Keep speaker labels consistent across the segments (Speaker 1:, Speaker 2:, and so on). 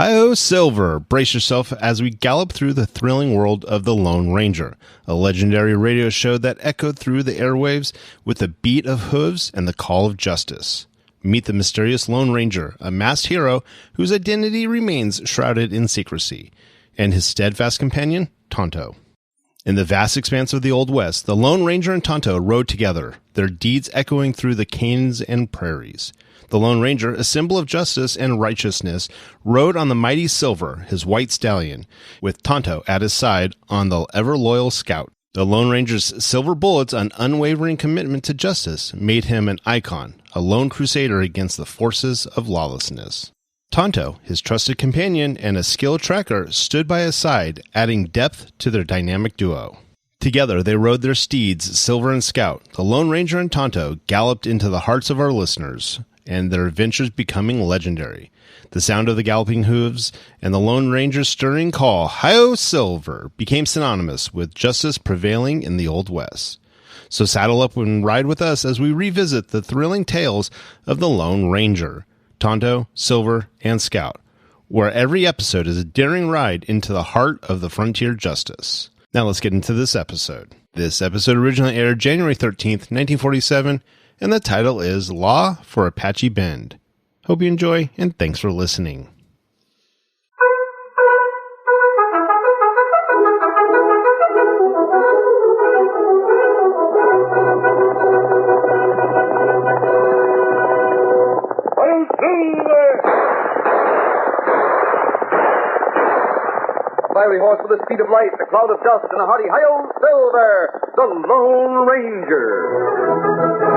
Speaker 1: Hi-oh, Silver! Brace yourself as we gallop through the thrilling world of the Lone Ranger, a legendary radio show that echoed through the airwaves with the beat of hooves and the call of justice. Meet the mysterious Lone Ranger, a masked hero whose identity remains shrouded in secrecy, and his steadfast companion, Tonto. In the vast expanse of the Old West, the Lone Ranger and Tonto rode together, their deeds echoing through the canyons and prairies. The Lone Ranger, a symbol of justice and righteousness, rode on the mighty Silver, his white stallion, with Tonto at his side on the ever-loyal Scout. The Lone Ranger's silver bullets and unwavering commitment to justice made him an icon, a lone crusader against the forces of lawlessness. Tonto, his trusted companion and a skilled tracker, stood by his side, adding depth to their dynamic duo. Together, they rode their steeds, Silver and Scout. The Lone Ranger and Tonto galloped into the hearts of our listeners, and their adventures becoming legendary. The sound of the galloping hooves and the Lone Ranger's stirring call, "Hi-oh, Silver!" became synonymous with justice prevailing in the Old West. So saddle up and ride with us as we revisit the thrilling tales of the Lone Ranger, Tonto, Silver, and Scout, where every episode is a daring ride into the heart of the frontier justice. Now let's get into this episode. This episode originally aired January 13th, 1947, and the title is Law for Apache Bend. Hope you enjoy, and thanks for listening.
Speaker 2: Fiery horse with the speed of light, a cloud of dust, and a hearty hi-yo, Silver, the Lone Ranger.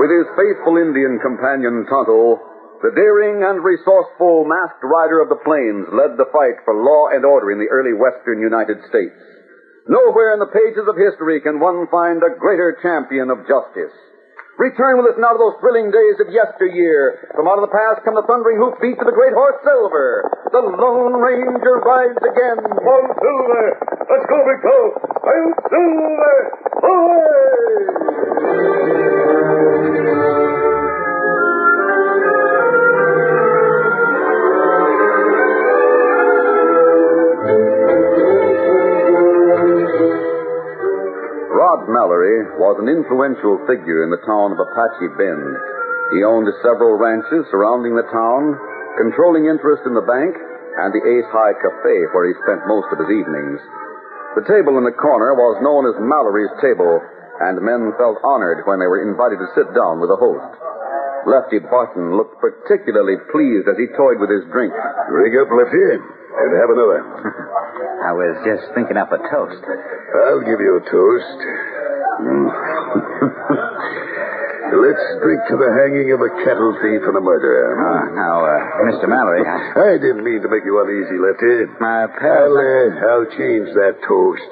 Speaker 2: With his faithful Indian companion Tonto, the daring and resourceful masked rider of the plains led the fight for law and order in the early western United States. Nowhere in the pages of history can one find a greater champion of justice. Return with us now to those thrilling days of yesteryear. From out of the past come the thundering hoofbeats of the great horse Silver. The Lone Ranger rides again.
Speaker 3: On Silver! Let's go, Big Toe! I'm Silver!
Speaker 2: Rod Mallory was an influential figure in the town of Apache Bend. He owned several ranches surrounding the town, controlling interest in the bank, and the Ace High Cafe where he spent most of his evenings. The table in the corner was known as Mallory's Table, and men felt honored when they were invited to sit down with the host. Lefty Barton looked particularly pleased as he toyed with his drink.
Speaker 3: Rig up, Lefty, and have another.
Speaker 4: I was just thinking up a toast.
Speaker 3: I'll give you a toast. Let's drink to the hanging of a cattle thief and a murderer.
Speaker 4: Now, Mr. Mallory,
Speaker 3: I didn't mean to make you uneasy, Lefty.
Speaker 4: My pals...
Speaker 3: I'll change that toast.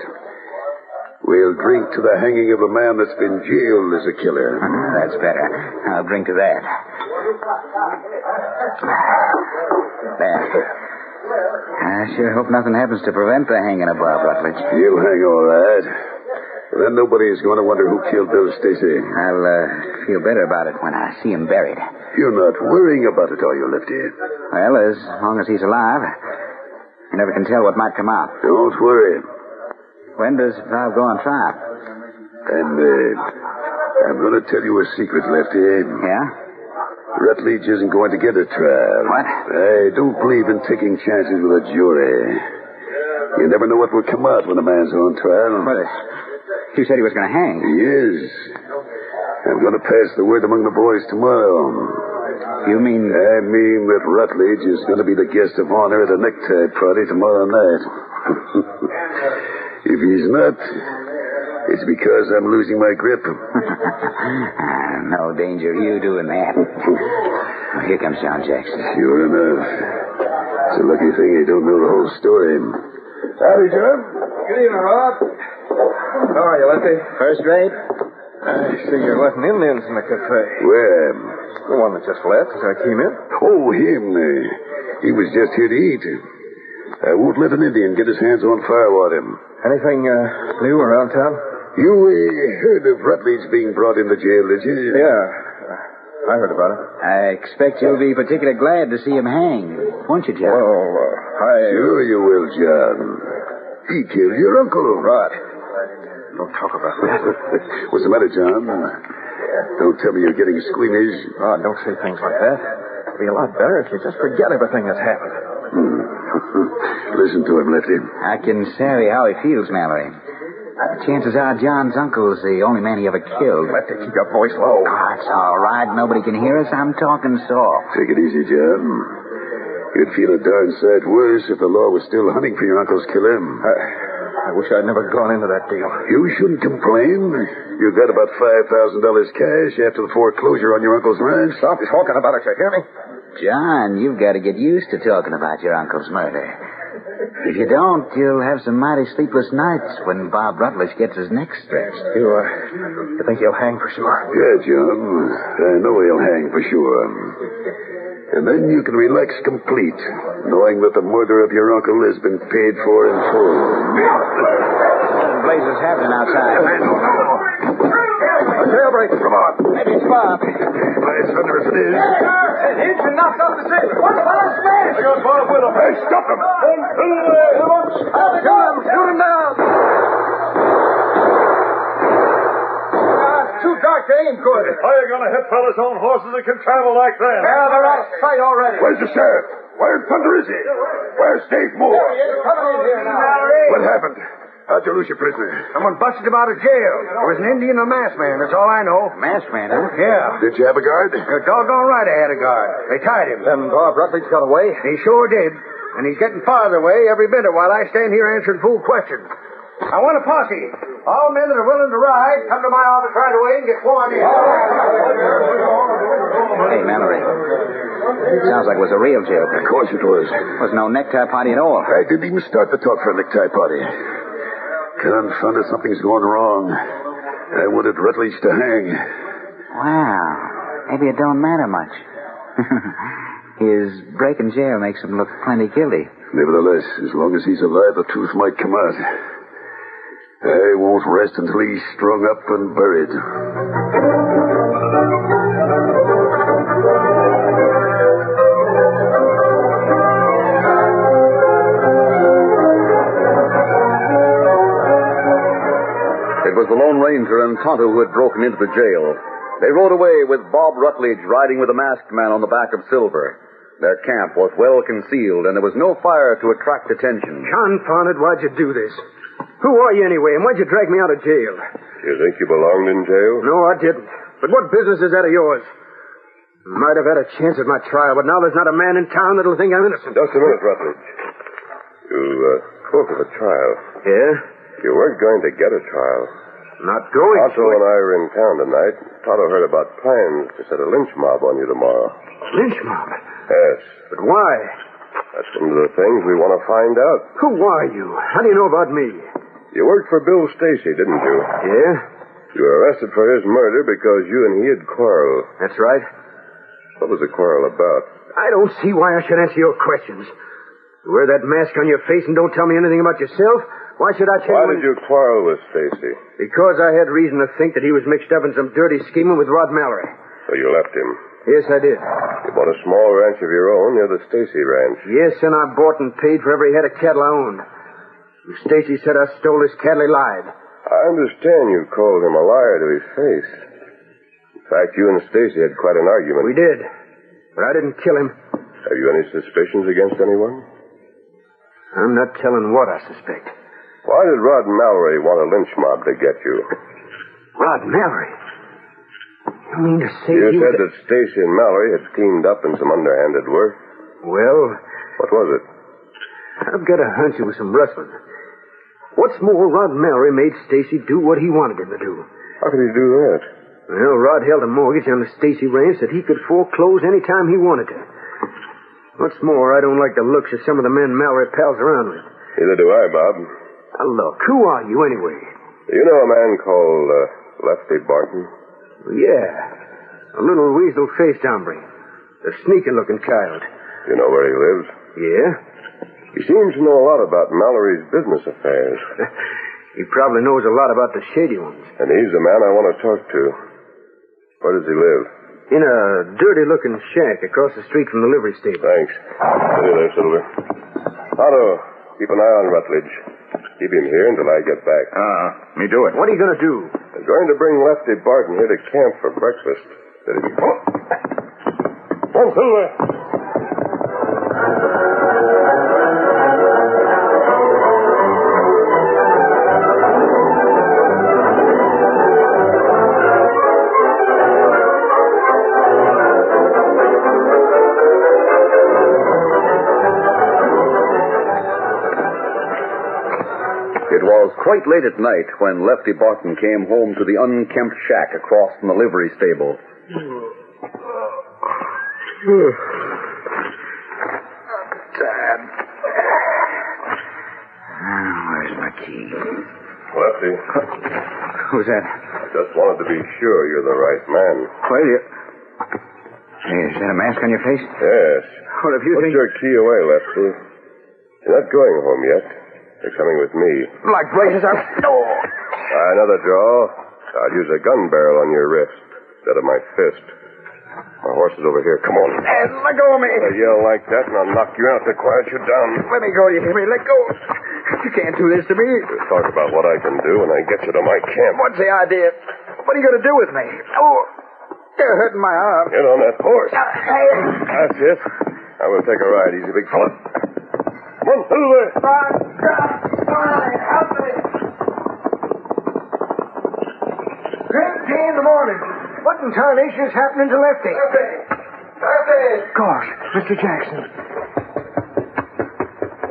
Speaker 3: We'll drink to the hanging of a man that's been jailed as a killer.
Speaker 4: That's better. I'll drink to that. There. I sure hope nothing happens to prevent the hanging of Bob Rutledge.
Speaker 3: He'll hang all right. Then nobody's going to wonder who killed Bill Stacy.
Speaker 4: I'll feel better about it when I see him buried.
Speaker 3: You're not worrying about it, are you, Lefty?
Speaker 4: Well, as long as he's alive, you never can tell what might come out.
Speaker 3: Don't worry.
Speaker 4: When does Bob go on trial?
Speaker 3: And I'm going to tell you a secret, Lefty.
Speaker 4: Yeah?
Speaker 3: Rutledge isn't going to get a trial.
Speaker 4: What?
Speaker 3: I don't believe in taking chances with a jury. You never know what will come out when a man's on trial.
Speaker 4: What is... You said he was going to hang.
Speaker 3: He is. I'm going to pass the word among the boys tomorrow.
Speaker 4: You mean...
Speaker 3: I mean that Rutledge is going to be the guest of honor at a necktie party tomorrow night. If he's not, it's because I'm losing my grip.
Speaker 4: No danger of you doing that. Oh, here comes John Jackson.
Speaker 3: Sure enough. It's a lucky thing he don't know the whole story. Howdy, John.
Speaker 5: Good evening, Rod. How are you, Lefty?
Speaker 4: First rate?
Speaker 5: I see you're letting Indians in the cafe.
Speaker 3: Where?
Speaker 5: The one that just left as I came in.
Speaker 3: Oh, him. He was just here to eat. I won't let an Indian get his hands on firewater.
Speaker 5: Anything new around town?
Speaker 3: You heard of Rutledge being brought into jail, did you?
Speaker 5: Yeah. I heard about it.
Speaker 4: I expect you'll be particularly glad to see him hang, won't you, John?
Speaker 5: Well,
Speaker 3: Sure you will, John. He killed your uncle.
Speaker 5: Rod, don't talk about that.
Speaker 3: What's the matter, John? Don't tell me you're getting squeamish.
Speaker 5: Rod, don't say things like that. It'd be a lot better if you just forget everything that's happened.
Speaker 3: Listen to him, Lefty.
Speaker 4: I can savvy how he feels, Mallory. Chances are John's uncle's the only man he ever killed.
Speaker 5: Lefty, keep your voice low.
Speaker 4: Oh, it's all right. Nobody can hear us. I'm talking soft.
Speaker 3: Take it easy, John. You'd feel a darn sight worse if the law was still hunting for your uncle's killer.
Speaker 5: I wish I'd never gone into that deal.
Speaker 3: You shouldn't complain. You got about $5,000 cash after the foreclosure on your uncle's ranch.
Speaker 5: Stop talking about it, you hear me?
Speaker 4: John, you've got to get used to talking about your uncle's murder. If you don't, you'll have some mighty sleepless nights when Bob Rutledge gets his neck stretched.
Speaker 5: You think he'll hang for sure?
Speaker 3: Yeah, John. I know he'll hang for sure. And then you can relax complete, knowing that the murder of your uncle has been paid for in full.
Speaker 4: What blazes happening outside?
Speaker 5: A jailbreak. Come on.
Speaker 4: Maybe it's Bob.
Speaker 3: By thunder if it is.
Speaker 5: He's been knocked off the sailor. What about us, man? I got Bob with him. Hey, stop him. Shoot him down. Too dark to aim good.
Speaker 6: How are you going to hit fellas on horses that can travel like that?
Speaker 5: Yeah, they're out of sight already.
Speaker 3: Where's the sheriff? Where in thunder is he? Where's Dave Moore?
Speaker 5: Coming in here now.
Speaker 3: What happened? How'd you lose your prisoner?
Speaker 7: Someone busted him out of jail. It was an Indian and a masked man. That's all I know.
Speaker 4: Masked man, huh?
Speaker 7: Yeah.
Speaker 3: Did you have a guard?
Speaker 7: You're doggone right I had a guard. They tied him.
Speaker 5: Then Bob Rutledge got away?
Speaker 7: He sure did. And he's getting farther away every minute while I stand here answering fool questions. I want a posse. All men that are willing to ride, come to my office right away and get sworn in.
Speaker 4: Hey, Mallory. Sounds like it was a real jailbreak.
Speaker 3: Of course it was.
Speaker 4: Was no necktie party at all.
Speaker 3: I didn't even start the talk for a necktie party. Confounded, something's going wrong. I wanted Rutledge to hang.
Speaker 4: Wow. Maybe it don't matter much. His break in jail makes him look plenty guilty.
Speaker 3: Nevertheless, as long as he's alive, the truth might come out. I won't rest until he's strung up and buried.
Speaker 2: It was the Lone Ranger and Tonto who had broken into the jail. They rode away with Bob Rutledge riding with a masked man on the back of Silver. Their camp was well concealed, and there was no fire to attract attention.
Speaker 7: Confounded, why'd you do this? Who are you anyway, and why'd you drag me out of jail?
Speaker 6: You think you belonged in jail?
Speaker 7: No, I didn't. But what business is that of yours? Might have had a chance at my trial, but now there's not a man in town that'll think I'm innocent.
Speaker 6: Just a minute, Rutledge. You spoke of a trial.
Speaker 7: Yeah?
Speaker 6: You weren't going to get a trial.
Speaker 7: Not going
Speaker 6: Otto and I were in town tonight. Tonto heard about plans to set a lynch mob on you tomorrow.
Speaker 7: Lynch mob?
Speaker 6: Yes.
Speaker 7: But why?
Speaker 6: That's one of the things we want to find out.
Speaker 7: Who are you? How do you know about me?
Speaker 6: You worked for Bill Stacy, didn't you?
Speaker 7: Yeah?
Speaker 6: You were arrested for his murder because you and he had quarreled.
Speaker 7: That's right.
Speaker 6: What was the quarrel about?
Speaker 7: I don't see why I should answer your questions. You wear that mask on your face and don't tell me anything about yourself. Why should I tell you?
Speaker 6: Why did you quarrel with Stacy?
Speaker 7: Because I had reason to think that he was mixed up in some dirty scheming with Rod Mallory.
Speaker 6: So you left him.
Speaker 7: Yes, I did.
Speaker 6: You bought a small ranch of your own near the Stacy ranch.
Speaker 7: Yes, and I bought and paid for every head of cattle I owned. When Stacy said I stole his cattle, he lied.
Speaker 6: I understand you called him a liar to his face. In fact, you and Stacy had quite an argument.
Speaker 7: We did. But I didn't kill him.
Speaker 6: Have you any suspicions against anyone?
Speaker 7: I'm not telling what I suspect.
Speaker 6: Why did Rod Mallory want a lynch mob to get you?
Speaker 7: Rod Mallory? You mean to say
Speaker 6: You said that Stacy and Mallory had teamed up in some underhanded work.
Speaker 7: Well...
Speaker 6: What was it?
Speaker 7: I've got a hunch it was some rustling. What's more, Rod Mallory made Stacy do what he wanted him to do.
Speaker 6: How could he do that?
Speaker 7: Well, Rod held a mortgage on the Stacy ranch that he could foreclose any time he wanted to. What's more, I don't like the looks of some of the men Mallory pals around with.
Speaker 6: Neither do I, Bob.
Speaker 7: Now, look, who are you anyway?
Speaker 6: Do you know a man called Lefty Barton?
Speaker 7: Yeah, a little weasel-faced hombre. A sneaking-looking child.
Speaker 6: You know where he lives?
Speaker 7: Yeah?
Speaker 6: He seems to know a lot about Mallory's business affairs.
Speaker 7: He probably knows a lot about the shady ones.
Speaker 6: And he's the man I want to talk to. Where does he live?
Speaker 7: In a dirty-looking shack across the street from the livery stable.
Speaker 6: Thanks. Steady there, Silver. Otto, keep an eye on Rutledge. Keep him here until I get back.
Speaker 5: Me do it.
Speaker 7: What are you going to do?
Speaker 6: I'm going to bring Lefty Barton here to camp for breakfast. Steady. Come on. Come on, Silver.
Speaker 2: It was quite late at night when Lefty Barton came home to the unkempt shack across from the livery stable.
Speaker 7: Dad.
Speaker 4: Where's my key?
Speaker 6: Lefty,
Speaker 7: Who's that?
Speaker 6: I just wanted to be sure you're the right man.
Speaker 7: Well, you...
Speaker 4: Hey, is that a mask on your face?
Speaker 6: Yes.
Speaker 7: What if you
Speaker 6: Put
Speaker 7: think...
Speaker 6: your key away, Lefty. You're not going home yet. You're coming with me.
Speaker 7: Like braces out... Oh.
Speaker 6: Another draw. I'll use a gun barrel on your wrist instead of my fist. My horse is over here. Come on.
Speaker 7: Let go of me.
Speaker 6: A yell like that and I'll knock you out to quiet you down.
Speaker 7: Let me go, you hear me? Let go. You can't do this to me.
Speaker 6: We'll talk about what I can do when I get you to my camp.
Speaker 7: What's the idea? What are you going to do with me? Oh, you're hurting my arm.
Speaker 6: Get on that horse.
Speaker 7: Hey.
Speaker 6: That's it. I will take a ride. Easy, big fella. Come on, Silver.
Speaker 7: Help me. Great day in the morning. What in tarnation is happening to Lefty? Lefty! Gosh, Mr. Jackson.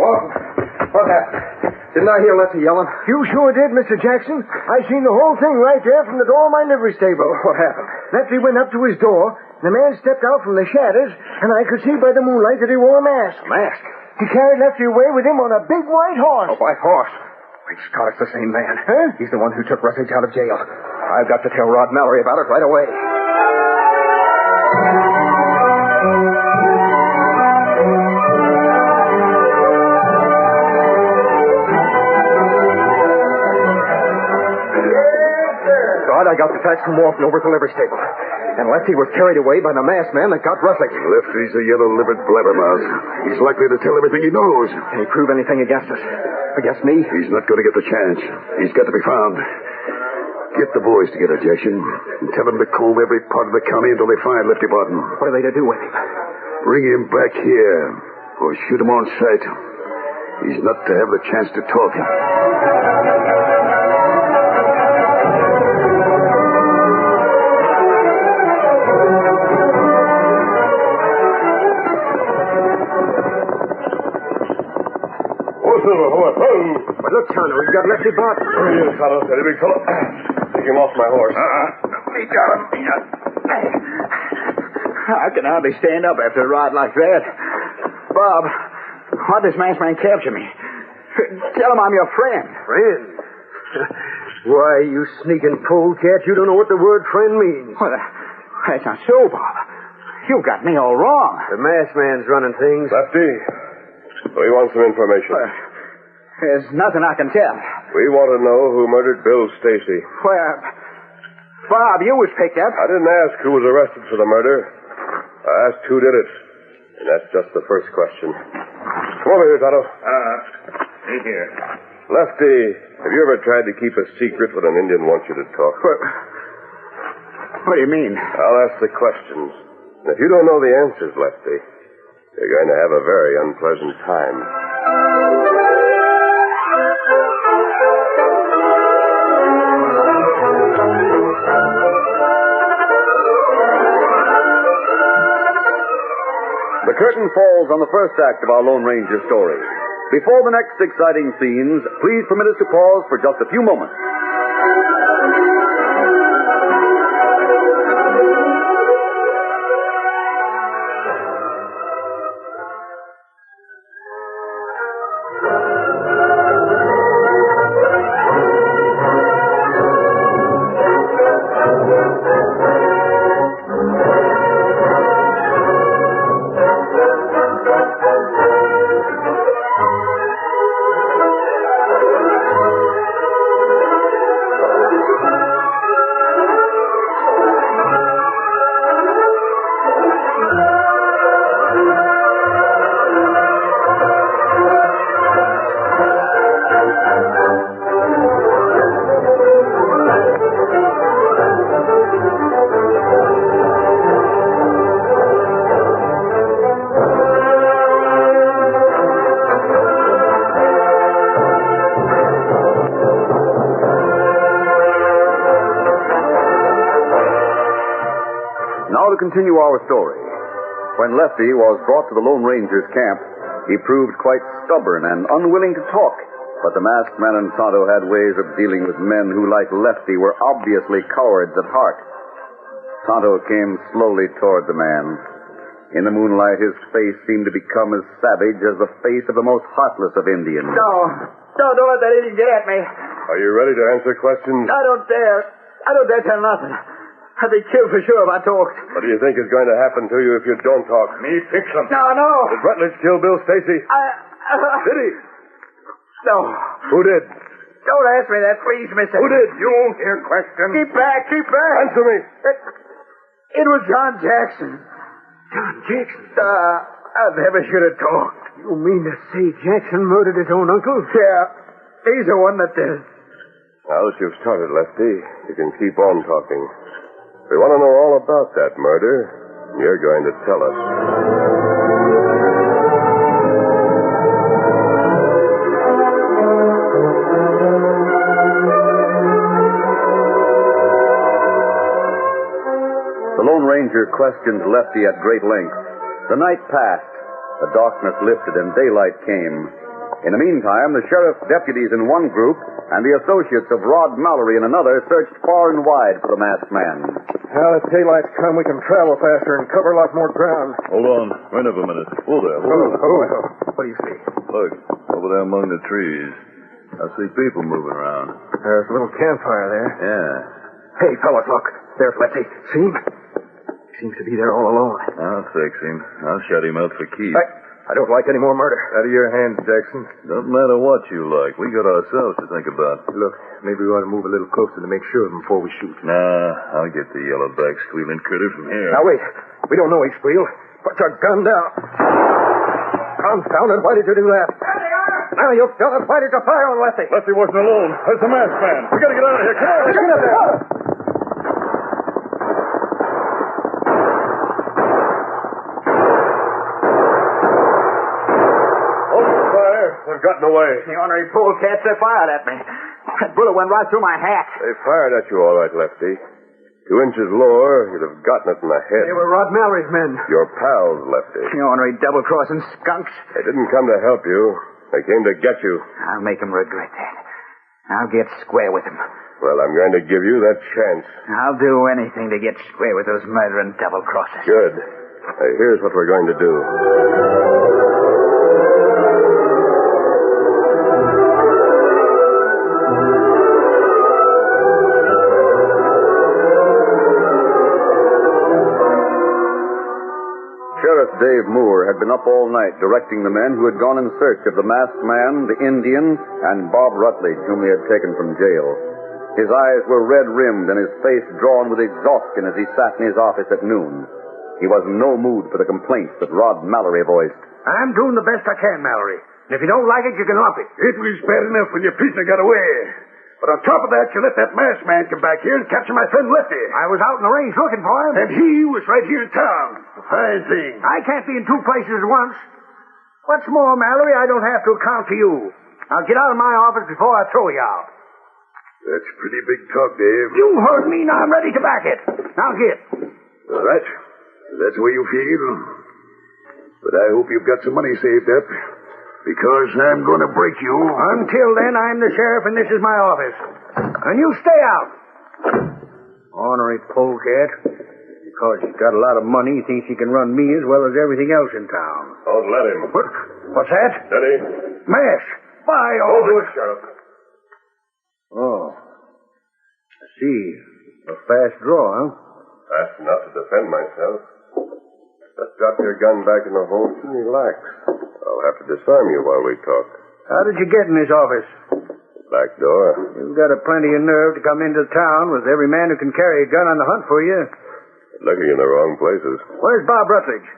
Speaker 7: What happened? Didn't I hear Lefty yelling? You sure did, Mr. Jackson. I seen the whole thing right there from the door of my livery stable. What happened? Lefty went up to his door. The man stepped out from the shadows, and I could see by the moonlight that he wore a mask.
Speaker 5: A mask?
Speaker 7: He carried Lefty away with him on a big white horse.
Speaker 5: A white horse. Great Scott, it's the same man.
Speaker 7: Huh?
Speaker 5: He's the one who took Rutledge out of jail. I've got to tell Rod Mallory about it right away. God, I got the facts from Walton over at the livery stable. And Lefty was carried away by the masked man that got Rutledge.
Speaker 3: Lefty's a yellow-livered blabbermouth. He's likely to tell everything he knows.
Speaker 5: Can he prove anything against us? Against me?
Speaker 3: He's not going to get the chance. He's got to be found. Get the boys together, Jackson, and tell them to comb every part of the county until they find Lefty Barton.
Speaker 5: What are they to do with him?
Speaker 3: Bring him back here, or shoot him on sight. He's not to have the chance to talk.
Speaker 7: But look, Tonto, we've got Lefty Barton.
Speaker 6: Here he is, Tonto. Steady, big fella. Take him off my horse.
Speaker 5: We got him. I can hardly stand up after a ride like that. Bob, why'd this masked man capture me? Tell him I'm your friend.
Speaker 7: Friend? Why, you sneaking polecat, you don't know what the word friend means.
Speaker 4: Well, that's not so, Bob. You got me all wrong.
Speaker 7: The masked man's running things.
Speaker 6: Lefty, we want some information.
Speaker 4: There's nothing I can tell.
Speaker 6: We want to know who murdered Bill Stacy.
Speaker 4: Well, Bob, you was picked up.
Speaker 6: I didn't ask who was arrested for the murder. I asked who did it. And that's just the first question. Come over here, Tonto.
Speaker 8: Me here.
Speaker 6: Lefty, have you ever tried to keep a secret when an Indian wants you to talk?
Speaker 4: What do you mean?
Speaker 6: I'll ask the questions. And if you don't know the answers, Lefty, you're going to have a very unpleasant time.
Speaker 2: The curtain falls on the first act of our Lone Ranger story. Before the next exciting scenes, please permit us to pause for just a few moments. Now to continue our story. When Lefty was brought to the Lone Ranger's camp, he proved quite stubborn and unwilling to talk. But the masked man and Tonto had ways of dealing with men who, like Lefty, were obviously cowards at heart. Tonto came slowly toward the man. In the moonlight, his face seemed to become as savage as the face of the most heartless of Indians.
Speaker 4: No, don't let that Indian get at me.
Speaker 6: Are you ready to answer questions?
Speaker 4: I don't dare tell nothing. I'd be killed for sure if I talked.
Speaker 6: What do you think is going to happen to you if you don't talk?
Speaker 8: Me fix him.
Speaker 4: No.
Speaker 6: Did Rutledge kill Bill Stacy? Did he?
Speaker 4: No.
Speaker 6: Who did?
Speaker 4: Don't ask me that, please, mister.
Speaker 6: Who did?
Speaker 8: You won't hear question.
Speaker 4: Keep back.
Speaker 6: Answer me.
Speaker 4: It was John Jackson.
Speaker 7: John Jackson?
Speaker 4: I never should have talked.
Speaker 7: You mean to say Jackson murdered his own uncle?
Speaker 4: Yeah, he's the one that did.
Speaker 6: Now that you've started, Lefty, you can keep on talking. We want to know all about that murder. You're going to tell us.
Speaker 2: The Lone Ranger questioned Lefty at great length. The night passed. The darkness lifted and daylight came. In the meantime, the sheriff's deputies in one group and the associates of Rod Mallory in another searched far and wide for the masked man.
Speaker 7: Now that daylight's come, we can travel faster and cover a lot more ground.
Speaker 9: Hold on. Wait up a minute. Hold there.
Speaker 7: What do you see?
Speaker 9: Look, over there among the trees. I see people moving around.
Speaker 7: There's a little campfire there.
Speaker 9: Yeah.
Speaker 7: Hey, fellas, look. There's Lefty. See him? Seems to be there all alone.
Speaker 9: I'll fix him. I'll shut him out for keeps.
Speaker 7: I don't like any more murder.
Speaker 9: Out of your hands, Jackson. Don't matter what you like. We got ourselves to think about.
Speaker 7: Look, maybe we ought to move a little closer to make sure of him before we shoot.
Speaker 9: Nah, I'll get the yellowback squealing critter from here.
Speaker 7: Now, wait. We don't know he squealed. Put your gun down. Confound it. Why did you do that? Now, you fellas, why did you fire on Lefty?
Speaker 9: Lefty wasn't alone. There's the masked man. We gotta get out of here. Come on.
Speaker 7: Get up there.
Speaker 6: They've gotten away.
Speaker 4: The ornery polecats, they fired at me. That bullet went right through my hat.
Speaker 6: They fired at you all right, Lefty. 2 inches lower, you'd have gotten it in the head.
Speaker 7: They were Rod Mallory's men.
Speaker 6: Your pals, Lefty.
Speaker 4: The ornery double-crossing skunks.
Speaker 6: They didn't come to help you. They came to get you.
Speaker 4: I'll make them regret that. I'll get square with them.
Speaker 6: Well, I'm going to give you that chance.
Speaker 4: I'll do anything to get square with those murdering double-crossers.
Speaker 6: Good. Here's what we're going to do.
Speaker 2: Dave Moore had been up all night directing the men who had gone in search of the masked man, the Indian, and Bob Rutledge, whom they had taken from jail. His eyes were red-rimmed and his face drawn with exhaustion as he sat in his office at noon. He was in no mood for the complaints that Rod Mallory voiced.
Speaker 8: I'm doing the best I can, Mallory. And if you don't like it, you can lump it.
Speaker 3: It was bad enough when your prisoner got away. But on top of that, you let that masked man come back here and capture my friend Lefty.
Speaker 8: I was out in the range looking for him.
Speaker 3: And he was right here in town. A fine thing.
Speaker 8: I can't be in two places at once. What's more, Mallory, I don't have to account to you. Now get out of my office before I throw you out.
Speaker 3: That's pretty big talk, Dave.
Speaker 8: You heard me, now I'm ready to back it. Now get.
Speaker 3: All right. That's the way you feel. But I hope you've got some money saved up, because I'm going to break you.
Speaker 8: Until then, I'm the sheriff and this is my office. And you stay out. Ornery polecat. Because he's got a lot of money, he thinks he can run me as well as everything else in town.
Speaker 6: Don't let him.
Speaker 8: What's that?
Speaker 6: Steady.
Speaker 8: Mash. By all...
Speaker 6: Don't do it, Sheriff.
Speaker 8: Oh. I see. A fast draw, huh?
Speaker 6: Fast enough to defend myself. Just drop your gun back in the holster and relax. I'll have to disarm you while we talk.
Speaker 8: How did you get in this office?
Speaker 6: Back door.
Speaker 8: You've got a plenty of nerve to come into town with every man who can carry a gun on the hunt for you.
Speaker 6: Looking in the wrong places.
Speaker 8: Where's Bob Rutledge?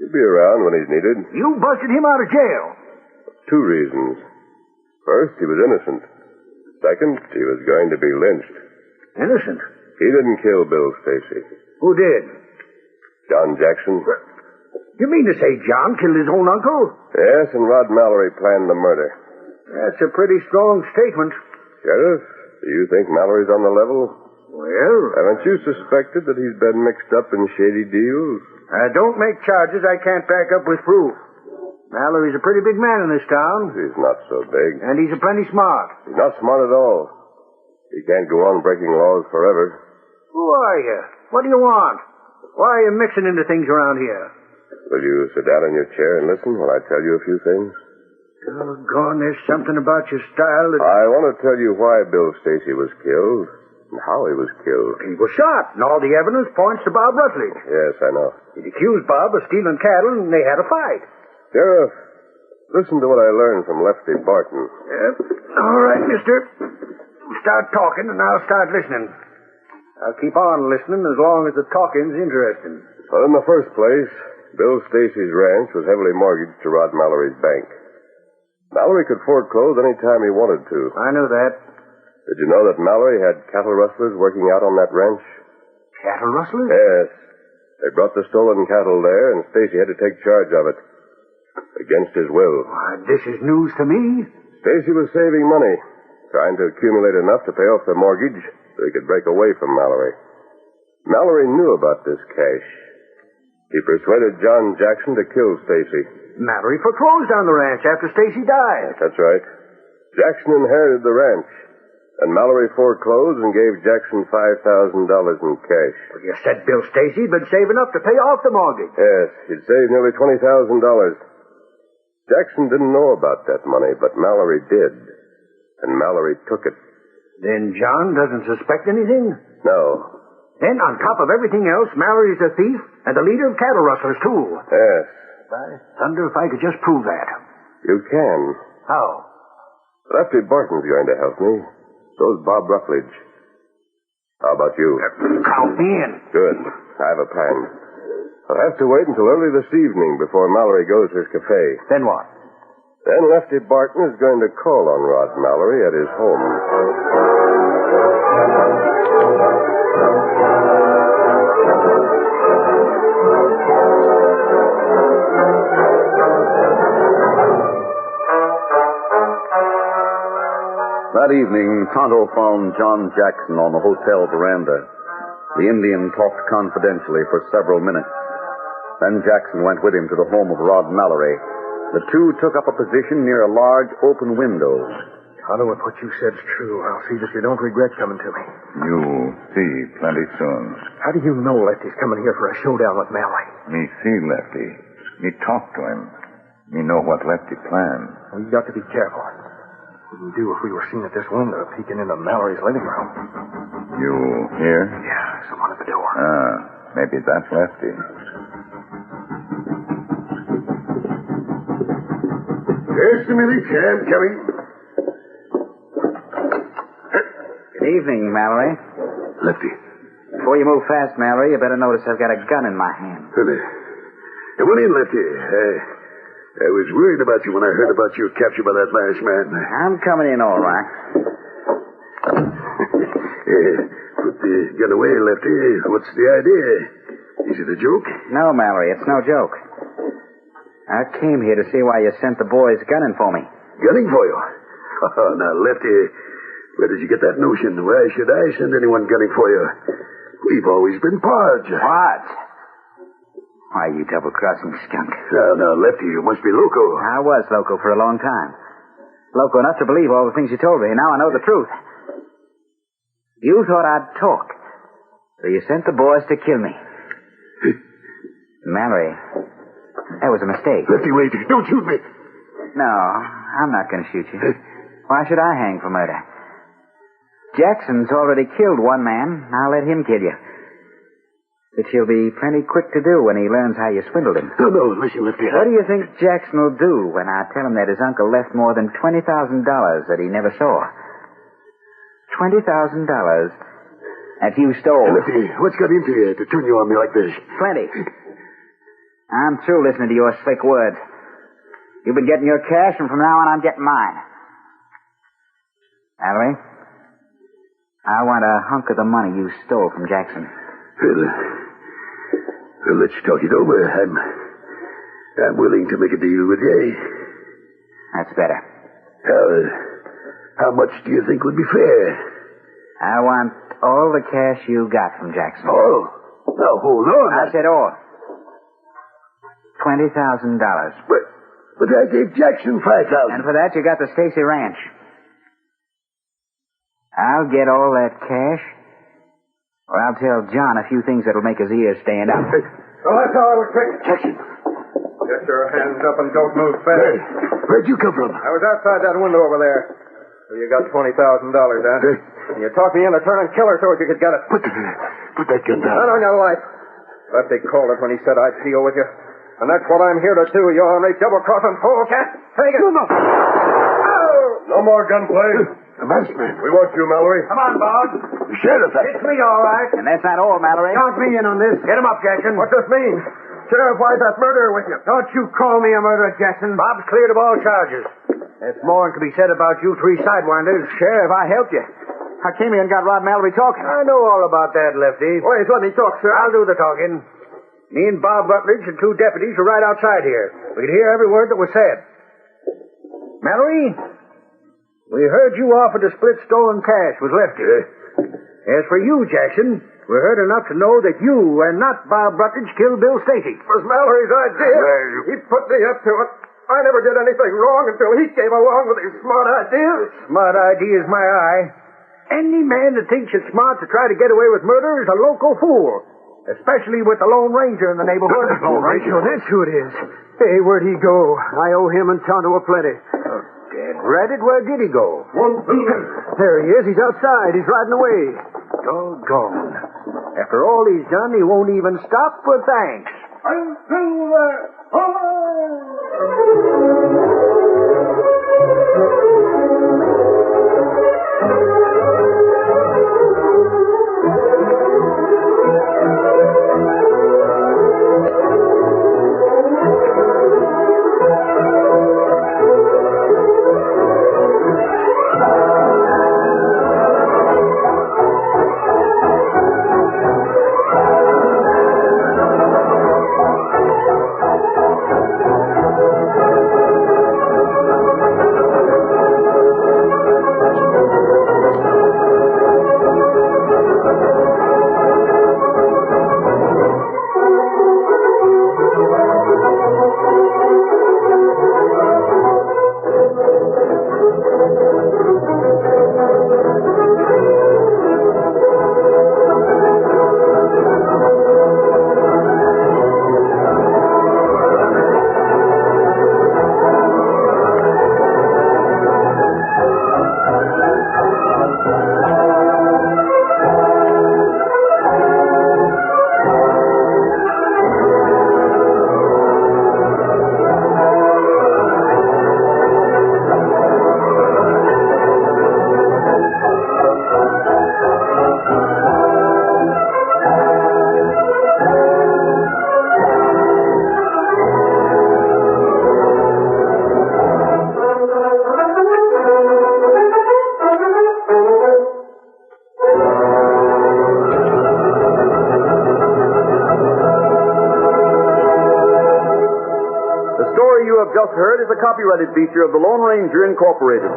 Speaker 6: He'll be around when he's needed.
Speaker 8: You busted him out of jail.
Speaker 6: 2 reasons. First, he was innocent. Second, he was going to be lynched.
Speaker 8: Innocent?
Speaker 6: He didn't kill Bill Stacy.
Speaker 8: Who did?
Speaker 6: John Jackson.
Speaker 8: You mean to say John killed his own uncle?
Speaker 6: Yes, and Rod Mallory planned the murder.
Speaker 8: That's a pretty strong statement.
Speaker 6: Sheriff, do you think Mallory's on the level?
Speaker 8: Well...
Speaker 6: Haven't you suspected that he's been mixed up in shady deals?
Speaker 8: I don't make charges I can't back up with proof. Mallory's a pretty big man in this town.
Speaker 6: He's not so big.
Speaker 8: And he's a plenty smart.
Speaker 6: He's not smart at all. He can't go on breaking laws forever.
Speaker 8: Who are you? What do you want? Why are you mixing into things around here?
Speaker 6: Will you sit down in your chair and listen while I tell you a few things?
Speaker 8: Doggone, there's something about your style that...
Speaker 6: I want to tell you why Bill Stacy was killed and how he was killed.
Speaker 8: He was shot, and all the evidence points to Bob Rutledge.
Speaker 6: Yes, I know.
Speaker 8: He'd accused Bob of stealing cattle, and they had a fight.
Speaker 6: Sheriff, listen to what I learned from Lefty Barton.
Speaker 8: Yep. All right, mister. Start talking, and I'll start listening. I'll keep on listening as long as the talking's interesting.
Speaker 6: Well, in the first place, Bill Stacy's ranch was heavily mortgaged to Rod Mallory's bank. Mallory could foreclose any time he wanted to.
Speaker 8: I knew that.
Speaker 6: Did you know that Mallory had cattle rustlers working out on that ranch?
Speaker 8: Cattle rustlers?
Speaker 6: Yes. They brought the stolen cattle there, and Stacy had to take charge of it. Against his will.
Speaker 8: Why, this is news to me.
Speaker 6: Stacy was saving money, trying to accumulate enough to pay off the mortgage so he could break away from Mallory. Mallory knew about this cash. He persuaded John Jackson to kill Stacy.
Speaker 8: Mallory foreclosed on the ranch after Stacy died.
Speaker 6: Yes, that's right. Jackson inherited the ranch, and Mallory foreclosed and gave Jackson $5,000 in cash.
Speaker 8: Well, you said Bill Stacy'd been saving up to pay off the mortgage.
Speaker 6: Yes, he'd saved nearly $20,000. Jackson didn't know about that money, but Mallory did, and Mallory took it.
Speaker 8: Then John doesn't suspect anything?
Speaker 6: No.
Speaker 8: Then, on top of everything else, Mallory's a thief and the leader of cattle rustlers, too.
Speaker 6: Yes.
Speaker 8: By thunder, if I could just prove that.
Speaker 6: You can.
Speaker 8: How?
Speaker 6: Lefty Barton's going to help me. So's Bob Rutledge. How about you?
Speaker 8: Count me in.
Speaker 6: Good. I have a plan. I'll have to wait until early this evening before Mallory goes to his cafe.
Speaker 8: Then what?
Speaker 6: Then Lefty Barton is going to call on Rod Mallory at his home.
Speaker 2: That evening, Tonto found John Jackson on the hotel veranda. The Indian talked confidentially for several minutes. Then Jackson went with him to the home of Rod Mallory. The two took up a position near a large open window.
Speaker 7: Tonto, if what you said's true, I'll see that you don't regret coming to me.
Speaker 9: You'll see plenty soon.
Speaker 7: How do you know Lefty's coming here for a showdown with Mallory?
Speaker 9: Me see Lefty. Me talk to him. Me know what Lefty plan.
Speaker 7: Well, you got to be careful. Wouldn't do if we were seen at this window peeking into Mallory's living room.
Speaker 9: You hear?
Speaker 7: Yeah, someone at the door.
Speaker 9: Maybe that's Lefty.
Speaker 3: Just a minute. I'm coming.
Speaker 4: Good evening, Mallory.
Speaker 3: Lefty.
Speaker 4: Before you move fast, Mallory, you better notice I've got a gun in my hand.
Speaker 3: Come on in, Lefty. I was worried about you when I heard about your capture by that last man.
Speaker 4: I'm coming in all right.
Speaker 3: Put the gun away, Lefty. What's the idea? Is it a joke?
Speaker 4: No, Mallory, it's no joke. I came here to see why you sent the boys gunning for me.
Speaker 3: Gunning for you? Oh, now, Lefty, where did you get that notion? Why should I send anyone gunning for you? We've always been pards.
Speaker 4: What? Why, you double-crossing skunk.
Speaker 3: Now, Lefty, you must be loco.
Speaker 4: I was loco for a long time. Loco enough to believe all the things you told me. Now I know the truth. You thought I'd talk. So you sent the boys to kill me. Mallory, that was a mistake.
Speaker 3: Lefty, wait. Don't shoot me.
Speaker 4: No, I'm not going to shoot you. Why should I hang for murder? Jackson's already killed one man. I'll let him kill you. Which he'll be plenty quick to do when he learns how you swindled him.
Speaker 3: No, listen, Lefty.
Speaker 4: What do you think Jackson will do when I tell him that his uncle left more than $20,000 that he never saw? $20,000 that you stole.
Speaker 3: Lefty, what's got into you to turn you on me like this?
Speaker 4: Plenty. I'm through listening to your slick words. You've been getting your cash, and from now on I'm getting mine. Mallory, I want a hunk of the money you stole from Jackson.
Speaker 3: Well, let's talk it over. I'm willing to make a deal with you.
Speaker 4: That's better.
Speaker 3: How much do you think would be fair?
Speaker 4: I want all the cash you got from Jackson.
Speaker 3: Oh, now hold on.
Speaker 4: I said all. $20,000.
Speaker 3: But I gave Jackson $5,000.
Speaker 4: And for that, you got the Stacy Ranch. I'll get all that cash, or I'll tell John a few things that'll make his ears stand up.
Speaker 7: So that's all I was thinking.
Speaker 3: Jackson.
Speaker 7: Get your hands up and don't move fast.
Speaker 3: Where'd you come from?
Speaker 7: I was outside that window over there. Where you got $20,000 at. And you talked me into turning killer so you could get it.
Speaker 3: Put that gun down.
Speaker 7: Not on your life. Lefty called it when he said I'd deal with you. And that's what I'm here to do, you ornery double-crossing polecat. Take it.
Speaker 3: No.
Speaker 6: No more gunplay.
Speaker 3: The masked man.
Speaker 6: We want you, Mallory.
Speaker 7: Come on, Bob.
Speaker 3: The sheriff.
Speaker 7: It's me, all right.
Speaker 4: And that's not all, Mallory.
Speaker 7: Count me in on this. Get him up, Jackson. What's this mean? Sheriff, why's that murderer with you? Don't you call me a murderer, Jackson.
Speaker 8: Bob's cleared of all charges. There's more than can be said about you three sidewinders.
Speaker 7: Sheriff, I helped you. I came here and got Rod Mallory talking.
Speaker 8: I know all about that, Lefty.
Speaker 7: Wait, let me talk, sir.
Speaker 8: I'll do the talking. Me and Bob Rutledge and two deputies were right outside here. We could hear every word that was said. Mallory, we heard you offered to split stolen cash with Lefty. As for you, Jackson, we heard enough to know that you and not Bob Rutledge killed Bill Stacy.
Speaker 7: It was Mallory's idea. He put me up to it. I never did anything wrong until he came along with his smart ideas.
Speaker 8: Smart idea is my eye. Any man that thinks it's smart to try to get away with murder is a loco fool. Especially with the Lone Ranger in the neighborhood.
Speaker 7: Lone Ranger? That's who it is. Hey, where'd he go? I owe him and Tonto a plenty.
Speaker 8: Dead ratted, where did he go?
Speaker 7: There he is. He's outside. He's riding away.
Speaker 8: Doggone. After all he's done, he won't even stop for thanks.
Speaker 2: have just heard is a copyrighted feature of the Lone Ranger Incorporated.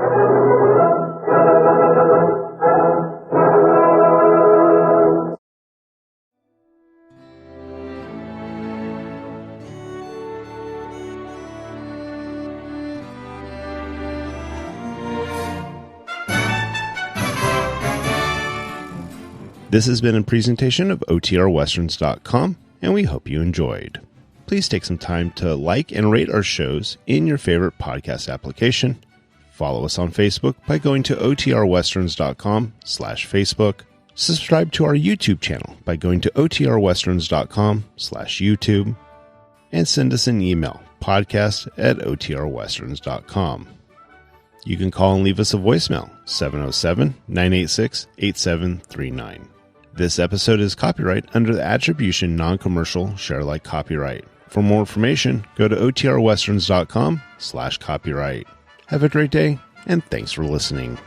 Speaker 1: This has been a presentation of OTRWesterns.com, and we hope you enjoyed. Please take some time to like and rate our shows in your favorite podcast application. Follow us on Facebook by going to OTRWesterns.com/Facebook. Subscribe to our YouTube channel by going to OTRWesterns.com/YouTube. And send us an email, podcast@OTRWesterns.com. You can call and leave us a voicemail, 707-986-8739. This episode is copyright under the Attribution Non-Commercial Share-alike copyright. For more information, go to OTRWesterns.com/copyright. Have a great day, and thanks for listening.